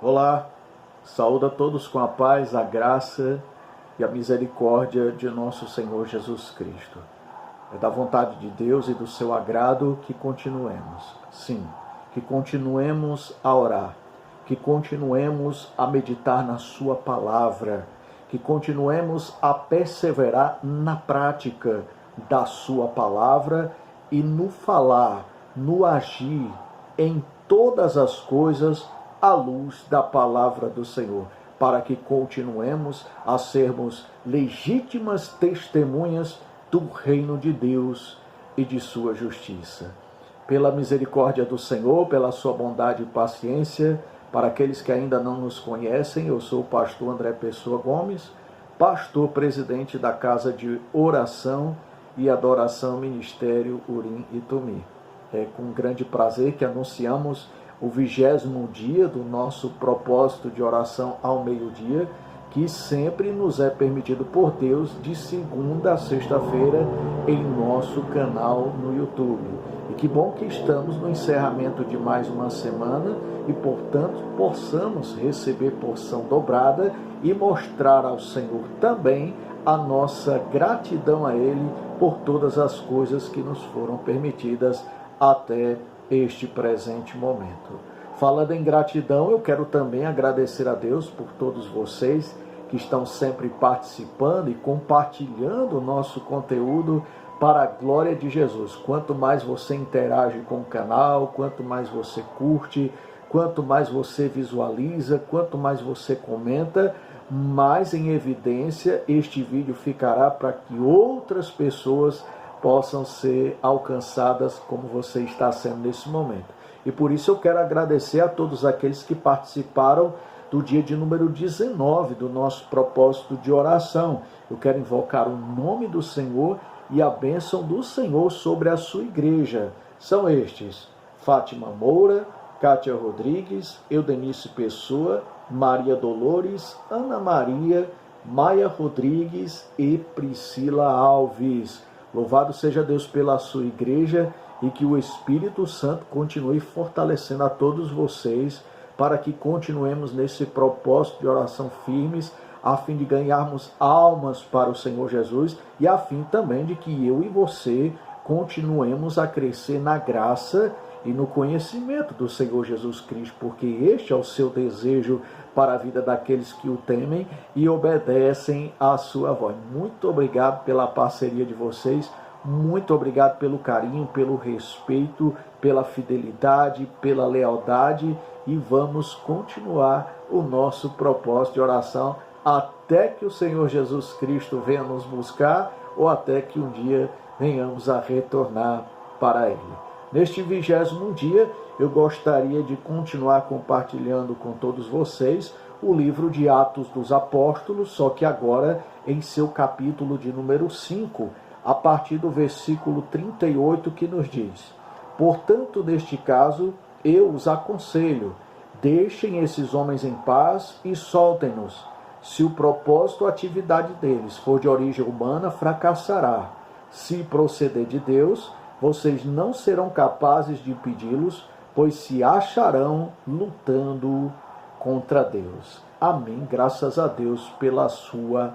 Olá, saúdo a todos com a paz, a graça e a misericórdia de nosso Senhor Jesus Cristo. É da vontade de Deus e do seu agrado que continuemos. Sim, que continuemos a orar, que continuemos a meditar na sua palavra, que continuemos a perseverar na prática da sua palavra e no falar, no agir em todas as coisas à luz da palavra do Senhor, para que continuemos a sermos legítimas testemunhas do reino de Deus e de sua justiça. Pela misericórdia do Senhor, pela sua bondade e paciência, para aqueles que ainda não nos conhecem, eu sou o pastor André Pessoa Gomes, pastor presidente da Casa de Oração e Adoração Ministério Urim e Tumi. É com grande prazer que anunciamos o 20º dia do nosso propósito de oração ao meio-dia, que sempre nos é permitido por Deus de segunda a sexta-feira em nosso canal no YouTube. E que bom que estamos no encerramento de mais uma semana e, portanto, possamos receber porção dobrada e mostrar ao Senhor também a nossa gratidão a Ele por todas as coisas que nos foram permitidas até este presente momento. Falando em gratidão, eu quero também agradecer a Deus por todos vocês que estão sempre participando e compartilhando o nosso conteúdo para a glória de Jesus. Quanto mais você interage com o canal, quanto mais você curte, quanto mais você visualiza, quanto mais você comenta, mais em evidência este vídeo ficará para que outras pessoas possam ser alcançadas como você está sendo nesse momento. E por isso eu quero agradecer a todos aqueles que participaram do dia de número 19 do nosso propósito de oração. Eu quero invocar o nome do Senhor e a bênção do Senhor sobre a sua igreja. São estes: Fátima Moura, Kátia Rodrigues, Eudenice Pessoa, Maria Dolores, Ana Maria, Maia Rodrigues e Priscila Alves. Louvado seja Deus pela sua igreja e que o Espírito Santo continue fortalecendo a todos vocês para que continuemos nesse propósito de oração firmes, a fim de ganharmos almas para o Senhor Jesus e a fim também de que eu e você continuemos a crescer na graça e no conhecimento do Senhor Jesus Cristo, porque este é o seu desejo para a vida daqueles que o temem e obedecem à sua voz. Muito obrigado pela parceria de vocês, muito obrigado pelo carinho, pelo respeito, pela fidelidade, pela lealdade, e vamos continuar o nosso propósito de oração até que o Senhor Jesus Cristo venha nos buscar ou até que um dia venhamos a retornar para Ele. Neste 20º dia, eu gostaria de continuar compartilhando com todos vocês o livro de Atos dos Apóstolos, só que agora em seu capítulo de número 5, a partir do versículo 38, que nos diz: portanto, neste caso, eu os aconselho, deixem esses homens em paz e soltem-nos. Se o propósito ou atividade deles for de origem humana, fracassará. Se proceder de Deus, vocês não serão capazes de impedi-los, pois se acharão lutando contra Deus. Amém. Graças a Deus pela sua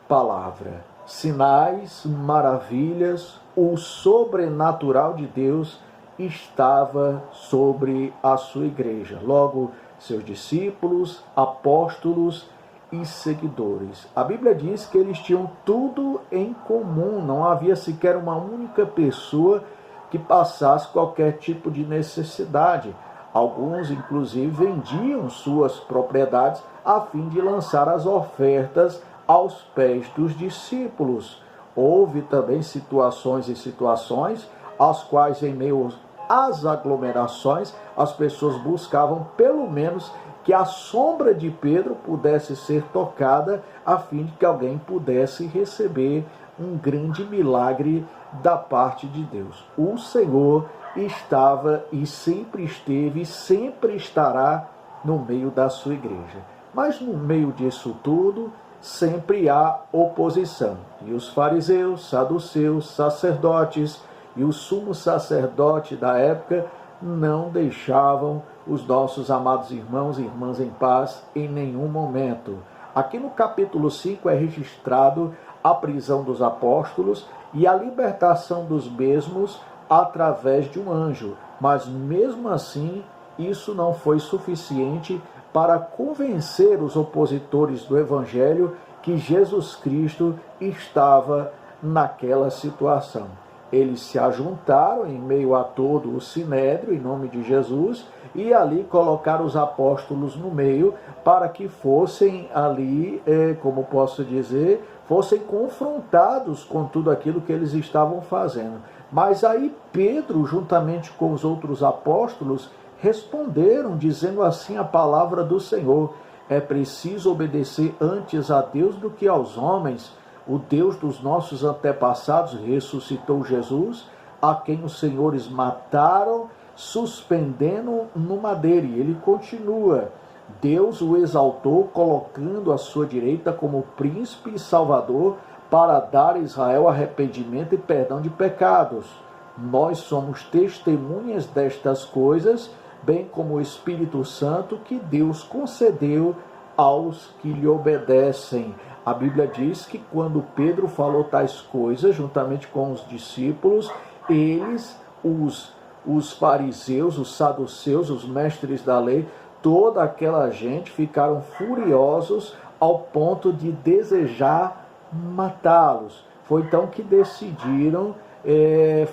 palavra. Sinais, maravilhas, o sobrenatural de Deus estava sobre a sua igreja. Logo, seus discípulos, apóstolos e seguidores. A Bíblia diz que eles tinham tudo em comum, não havia sequer uma única pessoa que passasse qualquer tipo de necessidade. Alguns, inclusive, vendiam suas propriedades a fim de lançar as ofertas aos pés dos discípulos. Houve também situações as quais, em meio às aglomerações, as pessoas buscavam pelo menos que a sombra de Pedro pudesse ser tocada, a fim de que alguém pudesse receber um grande milagre da parte de Deus. O Senhor estava e sempre esteve e sempre estará no meio da sua igreja. Mas no meio disso tudo, sempre há oposição. E os fariseus, saduceus, sacerdotes e o sumo sacerdote da época não deixavam os nossos amados irmãos e irmãs em paz em nenhum momento. Aqui no capítulo 5 é registrado a prisão dos apóstolos e a libertação dos mesmos através de um anjo. Mas mesmo assim, isso não foi suficiente para convencer os opositores do Evangelho que Jesus Cristo estava naquela situação. Eles se ajuntaram em meio a todo o sinédrio, em nome de Jesus, e ali colocaram os apóstolos no meio para que fossem ali, como posso dizer, fossem confrontados com tudo aquilo que eles estavam fazendo. Mas aí Pedro, juntamente com os outros apóstolos, responderam, dizendo assim a palavra do Senhor: é preciso obedecer antes a Deus do que aos homens. O Deus dos nossos antepassados ressuscitou Jesus, a quem os senhores mataram, suspendendo no madeiro. E ele continua: Deus o exaltou, colocando à sua direita como príncipe e salvador, para dar a Israel arrependimento e perdão de pecados. Nós somos testemunhas destas coisas, bem como o Espírito Santo que Deus concedeu aos que lhe obedecem. A Bíblia diz que quando Pedro falou tais coisas, juntamente com os discípulos, eles, os fariseus, os saduceus, os mestres da lei, toda aquela gente ficaram furiosos ao ponto de desejar matá-los. Foi então que decidiram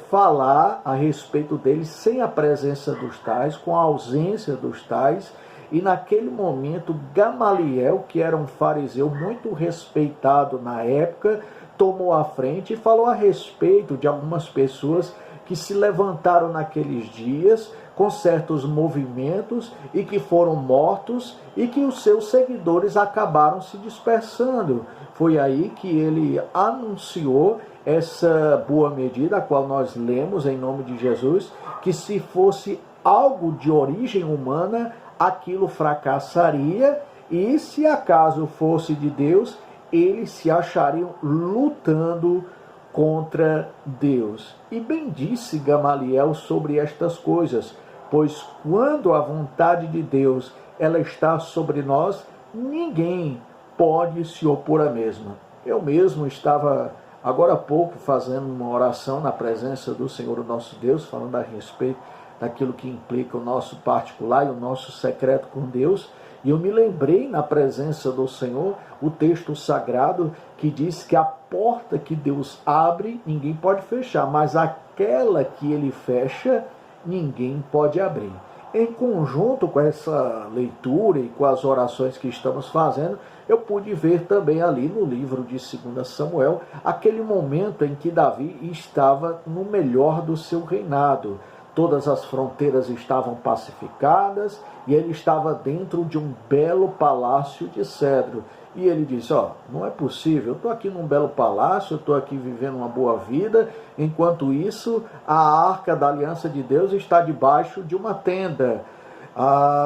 falar a respeito deles sem a presença dos tais, com a ausência dos tais. E naquele momento, Gamaliel, que era um fariseu muito respeitado na época, tomou a frente e falou a respeito de algumas pessoas que se levantaram naqueles dias com certos movimentos e que foram mortos e que os seus seguidores acabaram se dispersando. Foi aí que ele anunciou essa boa medida, a qual nós lemos em nome de Jesus, que se fosse algo de origem humana, aquilo fracassaria, e se acaso fosse de Deus, eles se achariam lutando contra Deus. E bem disse Gamaliel sobre estas coisas, pois quando a vontade de Deus ela está sobre nós, ninguém pode se opor à mesma. Eu mesmo estava agora há pouco fazendo uma oração na presença do Senhor nosso Deus, falando a respeito daquilo que implica o nosso particular e o nosso secreto com Deus, e eu me lembrei na presença do Senhor o texto sagrado que diz que a porta que Deus abre, ninguém pode fechar, mas aquela que ele fecha, ninguém pode abrir. Em conjunto com essa leitura e com as orações que estamos fazendo, eu pude ver também ali no livro de 2 Samuel, aquele momento em que Davi estava no melhor do seu reinado. Todas as fronteiras estavam pacificadas e ele estava dentro de um belo palácio de cedro. E ele disse: não é possível, eu estou aqui num belo palácio, eu estou aqui vivendo uma boa vida, enquanto isso a arca da aliança de Deus está debaixo de uma tenda.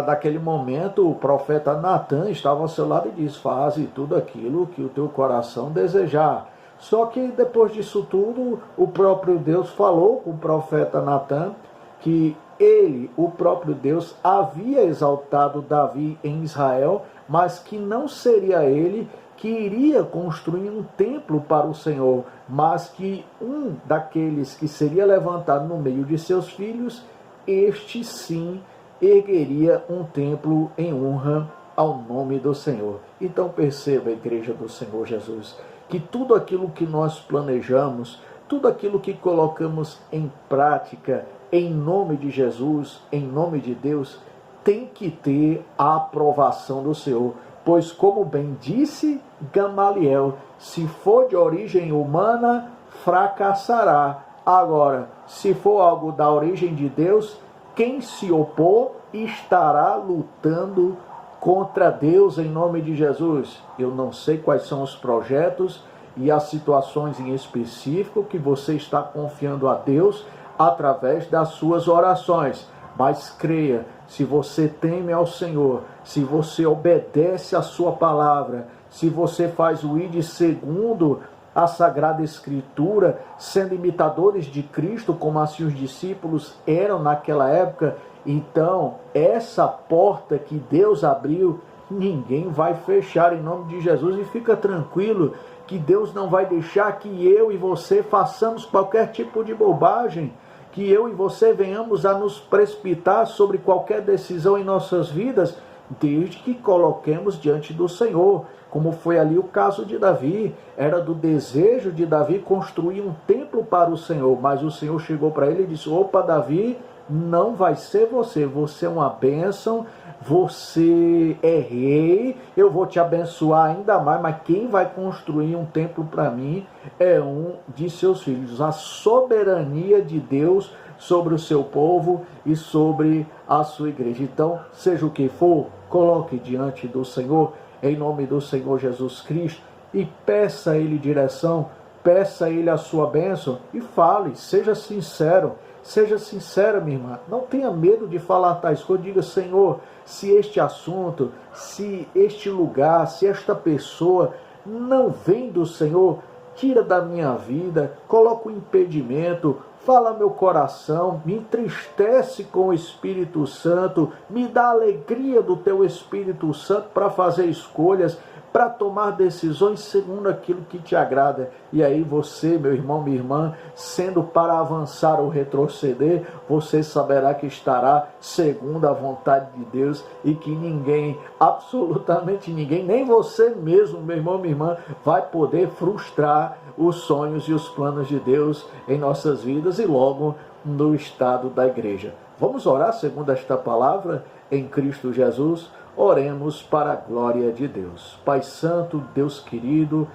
Naquele momento o profeta Natan estava ao seu lado e disse: faze tudo aquilo que o teu coração desejar. Só que depois disso tudo, o próprio Deus falou com o profeta Natan que ele, o próprio Deus, havia exaltado Davi em Israel, mas que não seria ele que iria construir um templo para o Senhor, mas que um daqueles que seria levantado no meio de seus filhos, este sim ergueria um templo em honra ao nome do Senhor. Então perceba, Igreja do Senhor Jesus, que tudo aquilo que nós planejamos, tudo aquilo que colocamos em prática, em nome de Jesus, em nome de Deus, tem que ter a aprovação do Senhor. Pois, como bem disse Gamaliel, se for de origem humana, fracassará. Agora, se for algo da origem de Deus, quem se opor estará lutando contra Deus em nome de Jesus. Eu não sei quais são os projetos e as situações em específico que você está confiando a Deus através das suas orações. Mas creia, se você teme ao Senhor, se você obedece à sua palavra, se você faz o ide segundo a Sagrada Escritura, sendo imitadores de Cristo, como assim os discípulos eram naquela época. Então, essa porta que Deus abriu, ninguém vai fechar em nome de Jesus. E fica tranquilo que Deus não vai deixar que eu e você façamos qualquer tipo de bobagem, que eu e você venhamos a nos precipitar sobre qualquer decisão em nossas vidas, desde que coloquemos diante do Senhor, como foi ali o caso de Davi. Era do desejo de Davi construir um templo para o Senhor, mas o Senhor chegou para ele e disse: opa, Davi, não vai ser você, você é uma bênção, você é rei, eu vou te abençoar ainda mais, mas quem vai construir um templo para mim é um de seus filhos. A soberania de Deus sobre o seu povo e sobre a sua igreja. Então, seja o que for, coloque diante do Senhor, em nome do Senhor Jesus Cristo, e peça a Ele direção, peça a Ele a sua bênção e fale, seja sincero. Seja sincera, minha irmã, não tenha medo de falar tais coisas. Diga: Senhor, se este assunto, se este lugar, se esta pessoa não vem do Senhor, tira da minha vida, coloca um impedimento, fala meu coração, me entristece com o Espírito Santo, me dá alegria do teu Espírito Santo para fazer escolhas, para tomar decisões segundo aquilo que te agrada. E aí você, meu irmão, minha irmã, sendo para avançar ou retroceder, você saberá que estará segundo a vontade de Deus, e que ninguém, absolutamente ninguém, nem você mesmo, meu irmão, minha irmã, vai poder frustrar os sonhos e os planos de Deus em nossas vidas e logo no estado da igreja. Vamos orar segundo esta palavra em Cristo Jesus. Oremos para a glória de Deus. Pai Santo, Deus querido,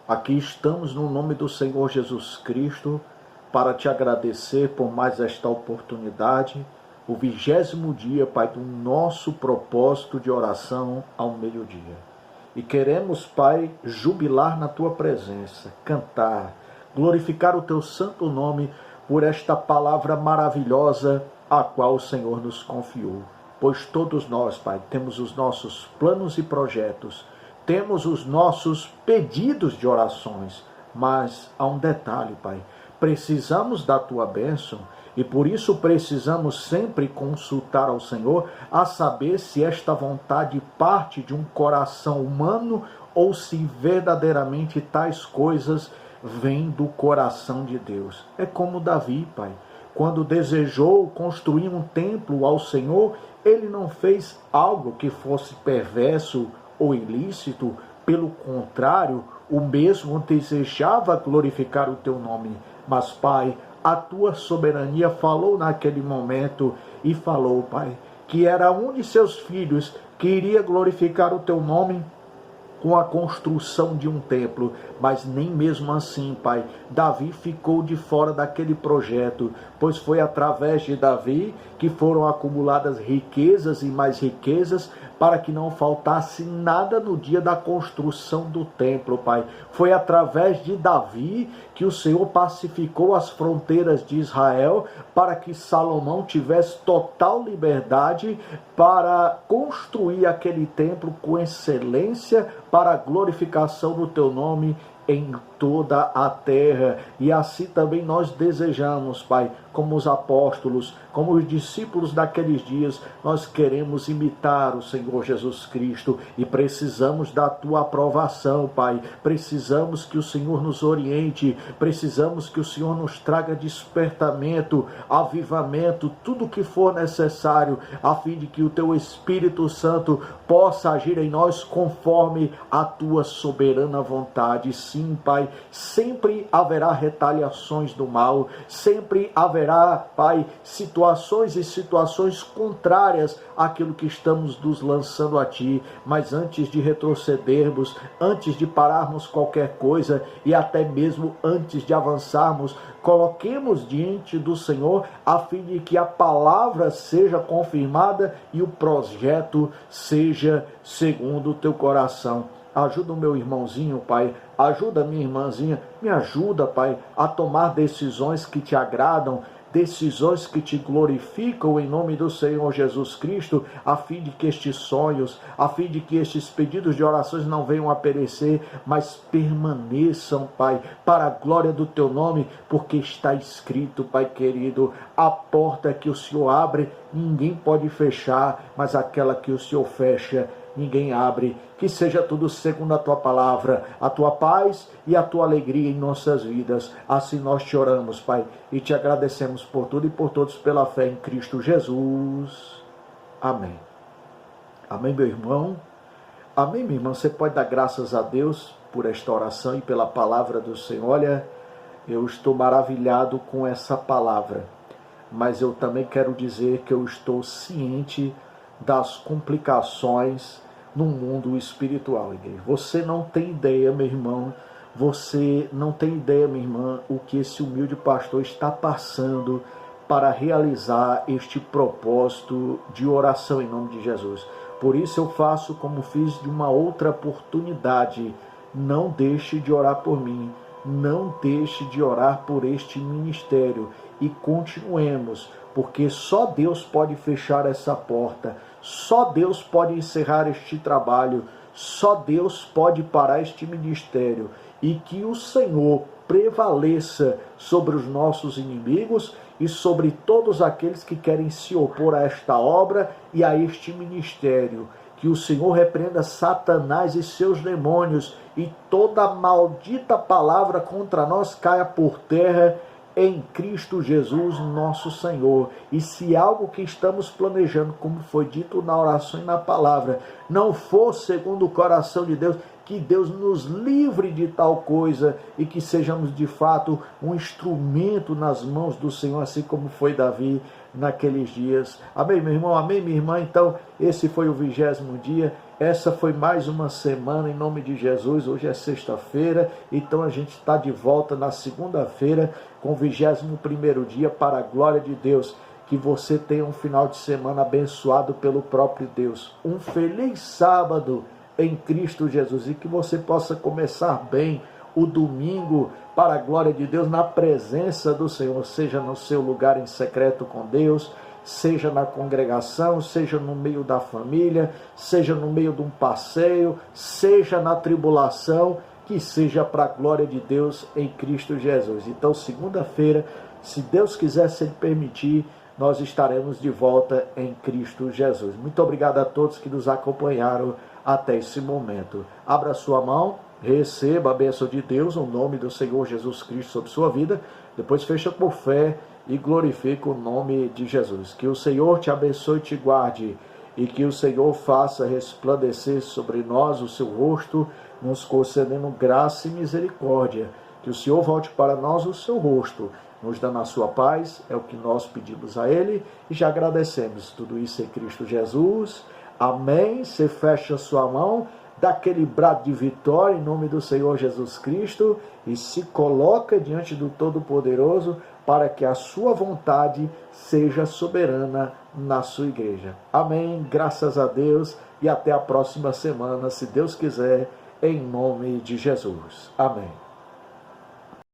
aqui estamos no nome do Senhor Jesus Cristo para te agradecer por mais esta oportunidade, o 20º dia, Pai, do nosso propósito de oração ao meio-dia. E queremos, Pai, jubilar na tua presença, cantar, glorificar o teu santo nome por esta palavra maravilhosa a qual o Senhor nos confiou. Pois todos nós, Pai, temos os nossos planos e projetos, temos os nossos pedidos de orações, mas há um detalhe, Pai, precisamos da Tua bênção e por isso precisamos sempre consultar ao Senhor a saber se esta vontade parte de um coração humano ou se verdadeiramente tais coisas vêm do coração de Deus. É como Davi, Pai, quando desejou construir um templo ao Senhor, ele não fez algo que fosse perverso ou ilícito. Pelo contrário, o mesmo desejava glorificar o teu nome. Mas, Pai, a tua soberania falou naquele momento e falou, Pai, que era um de seus filhos que iria glorificar o teu nome com a construção de um templo, mas nem mesmo assim, Pai, Davi ficou de fora daquele projeto, pois foi através de Davi que foram acumuladas riquezas e mais riquezas, para que não faltasse nada no dia da construção do templo, Pai. Foi através de Davi que o Senhor pacificou as fronteiras de Israel, para que Salomão tivesse total liberdade para construir aquele templo com excelência, para a glorificação do teu nome em toda a terra. E assim também nós desejamos, Pai, como os apóstolos, como os discípulos daqueles dias, nós queremos imitar o Senhor Jesus Cristo e precisamos da tua aprovação, Pai. Precisamos que o Senhor nos oriente, precisamos que o Senhor nos traga despertamento, avivamento, tudo o que for necessário, a fim de que o teu Espírito Santo possa agir em nós conforme a tua soberana vontade. Sim, Pai, sempre haverá retaliações do mal, sempre haverá, Pai, situações e situações contrárias àquilo que estamos nos lançando a Ti, mas antes de retrocedermos, antes de pararmos qualquer coisa e até mesmo antes de avançarmos, coloquemos diante do Senhor a fim de que a palavra seja confirmada e o projeto seja segundo o teu coração. Ajuda o meu irmãozinho, Pai, ajuda a minha irmãzinha, me ajuda, Pai, a tomar decisões que te agradam, decisões que te glorificam em nome do Senhor Jesus Cristo, a fim de que estes sonhos, a fim de que estes pedidos de orações não venham a perecer, mas permaneçam, Pai, para a glória do teu nome, porque está escrito, Pai querido, a porta que o Senhor abre, ninguém pode fechar, mas aquela que o Senhor fecha, ninguém abre. Que seja tudo segundo a tua palavra, a tua paz e a tua alegria em nossas vidas. Assim nós te oramos, Pai, e te agradecemos por tudo e por todos pela fé em Cristo Jesus. Amém. Amém, meu irmão. Amém, minha irmã. Você pode dar graças a Deus por esta oração e pela palavra do Senhor. Olha, eu estou maravilhado com essa palavra, mas eu também quero dizer que eu estou ciente das complicações no mundo espiritual, igreja. Você não tem ideia, meu irmão, você não tem ideia, minha irmã, o que esse humilde pastor está passando para realizar este propósito de oração em nome de Jesus. Por isso eu faço como fiz de uma outra oportunidade. Não deixe de orar por mim, não deixe de orar por este ministério e continuemos, porque só Deus pode fechar essa porta, só Deus pode encerrar este trabalho, só Deus pode parar este ministério, e que o Senhor prevaleça sobre os nossos inimigos e sobre todos aqueles que querem se opor a esta obra e a este ministério. Que o Senhor repreenda Satanás e seus demônios, e toda maldita palavra contra nós caia por terra, em Cristo Jesus, nosso Senhor. E se algo que estamos planejando, como foi dito na oração e na palavra, não for segundo o coração de Deus, que Deus nos livre de tal coisa e que sejamos de fato um instrumento nas mãos do Senhor, assim como foi Davi naqueles dias. Amém, meu irmão? Amém, minha irmã? Então, esse foi o 20º dia. Essa foi mais uma semana em nome de Jesus. Hoje é sexta-feira, então a gente está de volta na segunda-feira com o 21º dia para a glória de Deus. Que você tenha um final de semana abençoado pelo próprio Deus. Um feliz sábado em Cristo Jesus e que você possa começar bem o domingo para a glória de Deus na presença do Senhor, seja no seu lugar em secreto com Deus, seja na congregação, seja no meio da família, seja no meio de um passeio, seja na tribulação, que seja para a glória de Deus em Cristo Jesus. Então, segunda-feira, se Deus quiser, se Ele permitir, nós estaremos de volta em Cristo Jesus. Muito obrigado a todos que nos acompanharam até esse momento. Abra sua mão, receba a bênção de Deus, o nome do Senhor Jesus Cristo sobre sua vida. Depois fecha por fé e glorifica o nome de Jesus. Que o Senhor te abençoe e te guarde, e que o Senhor faça resplandecer sobre nós o seu rosto, nos concedendo graça e misericórdia. Que o Senhor volte para nós o seu rosto, nos dando a sua paz, é o que nós pedimos a Ele, e já agradecemos tudo isso em Cristo Jesus. Amém. Você fecha a sua mão, dá aquele brado de vitória em nome do Senhor Jesus Cristo e se coloca diante do Todo-Poderoso para que a sua vontade seja soberana na sua igreja. Amém. Graças a Deus e até a próxima semana, se Deus quiser, em nome de Jesus. Amém.